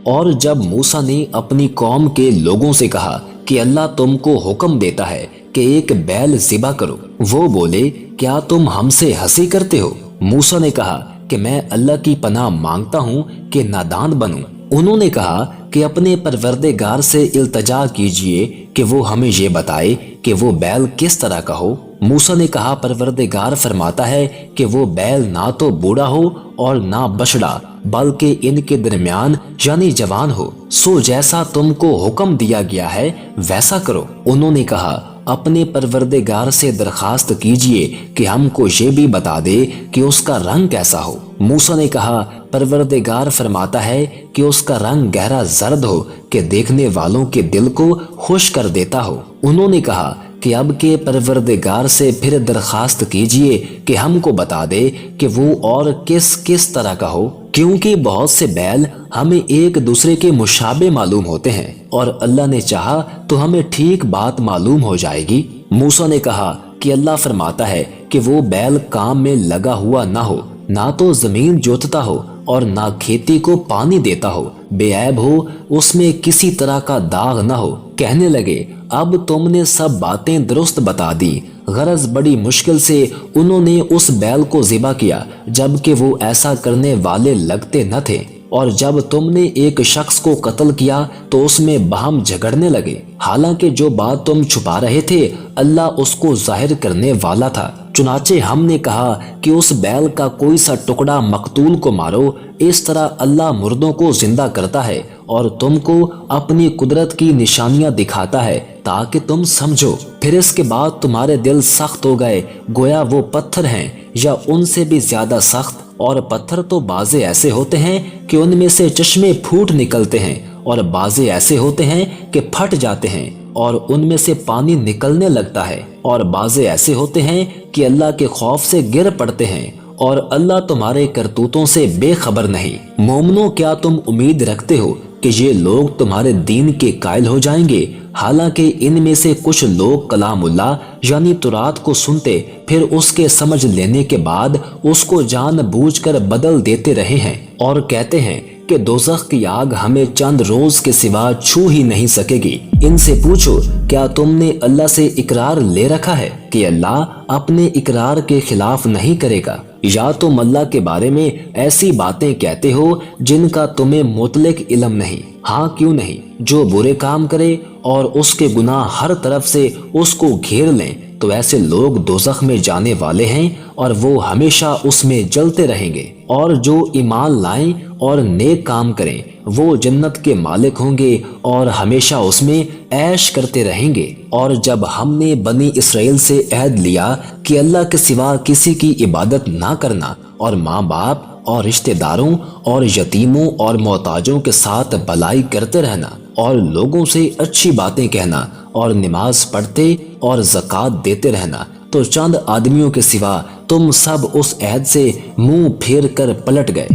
اور جب موسیٰ نے اپنی قوم کے لوگوں سے کہا کہ اللہ تم کو حکم دیتا ہے کہ ایک بیل ذبح کرو، وہ بولے کیا تم ہم سے ہنسی کرتے ہو؟ موسیٰ نے کہا کہ میں اللہ کی پناہ مانگتا ہوں کہ نادان بنوں۔ انہوں نے کہا کہ اپنے پروردگار سے التجا کیجئے کہ وہ ہمیں یہ بتائے کہ وہ بیل کس طرح کا ہو۔ موسیٰ نے کہا پروردگار فرماتا ہے کہ وہ بیل نہ تو بوڑھا ہو اور نہ بچڑا، بلکہ ان کے درمیان یعنی جوان ہو، سو جیسا تم کو حکم دیا گیا ہے ویسا کرو۔ انہوں نے کہا اپنے پروردگار سے درخواست کیجئے کہ ہم کو یہ بھی بتا دے کہ اس کا رنگ کیسا ہو۔ موسیٰ نے کہا پروردگار فرماتا ہے کہ اس کا رنگ گہرا زرد ہو کہ دیکھنے والوں کے دل کو خوش کر دیتا ہو۔ انہوں نے کہا کہ اب کے پروردگار سے پھر درخواست کیجئے کہ ہم کو بتا دے کہ وہ اور کس طرح کا ہو، کیونکہ بہت سے بیل ہمیں ایک دوسرے کے مشابہ معلوم ہوتے ہیں، اور اللہ نے چاہا تو ہمیں ٹھیک بات معلوم ہو جائے گی۔ موسیٰ نے کہا کہ اللہ فرماتا ہے کہ وہ بیل کام میں لگا ہوا نہ ہو، نہ تو زمین جوتتا ہو اور نہ کھیتی کو پانی دیتا ہو، بے عیب ہو، اس میں کسی طرح کا داغ نہ ہو۔ کہنے لگے اب تم نے سب باتیں درست بتا دی۔ غرض بڑی مشکل سے انہوں نے اس بیل کو ذبح کیا، جبکہ وہ ایسا کرنے والے لگتے نہ تھے، اور جب تم نے ایک شخص کو قتل کیا تو اس میں باہم جھگڑنے لگے، حالانکہ جو بات تم چھپا رہے تھے اللہ اس کو ظاہر کرنے والا تھا۔ چنانچہ ہم نے کہا کہ اس بیل کا کوئی سا ٹکڑا مقتول کو مارو، اس طرح اللہ مردوں کو زندہ کرتا ہے اور تم کو اپنی قدرت کی نشانیاں دکھاتا ہے تاکہ تم سمجھو۔ پھر اس کے بعد تمہارے دل سخت ہو گئے، گویا وہ پتھر ہیں یا ان سے بھی زیادہ سخت، اور پتھر تو بعضے ایسے ہوتے ہیں کہ ان میں سے چشمے پھوٹ نکلتے ہیں، اور بعضے ایسے ہوتے ہیں کہ پھٹ جاتے ہیں اور ان میں سے پانی نکلنے لگتا ہے، اور بعضے ایسے ہوتے ہیں کہ اللہ کے خوف سے گر پڑتے ہیں، اور اللہ تمہارے کرتوتوں سے بے خبر نہیں۔ مومنو کیا تم امید رکھتے ہو کہ یہ لوگ تمہارے دین کے قائل ہو جائیں گے؟ حالانکہ ان میں سے کچھ لوگ کلام اللہ یعنی تورات کو سنتے پھر اس کے سمجھ لینے کے بعد اس کو جان بوجھ کر بدل دیتے رہے ہیں، اور کہتے ہیں کہ دوزخ کی آگ ہمیں چند روز کے سوا چھو ہی نہیں سکے گی۔ ان سے پوچھو کیا تم نے اللہ سے اقرار لے رکھا ہے کہ اللہ اپنے اقرار کے خلاف نہیں کرے گا؟ یا تم اللہ کے بارے میں ایسی باتیں کہتے ہو جن کا تمہیں مطلق علم نہیں؟ ہاں کیوں نہیں، جو برے کام کرے اور اس کے گناہ ہر طرف سے اس کو گھیر لیں تو ایسے لوگ دوزخ میں جانے والے ہیں اور وہ ہمیشہ اس میں جلتے رہیں گے، اور جو ایمان لائیں اور نیک کام کریں وہ جنت کے مالک ہوں گے اور ہمیشہ اس میں عیش کرتے رہیں گے۔ اور جب ہم نے بنی اسرائیل سے عہد لیا کہ اللہ کے سوا کسی کی عبادت نہ کرنا، اور ماں باپ اور رشتہ داروں اور یتیموں اور محتاجوں کے ساتھ بھلائی کرتے رہنا، اور لوگوں سے اچھی باتیں کہنا، اور نماز پڑھتے اور زکوٰۃ دیتے رہنا، تو چند آدمیوں کے سوا تم سب اس عہد سے منہ پھیر کر پلٹ گئے۔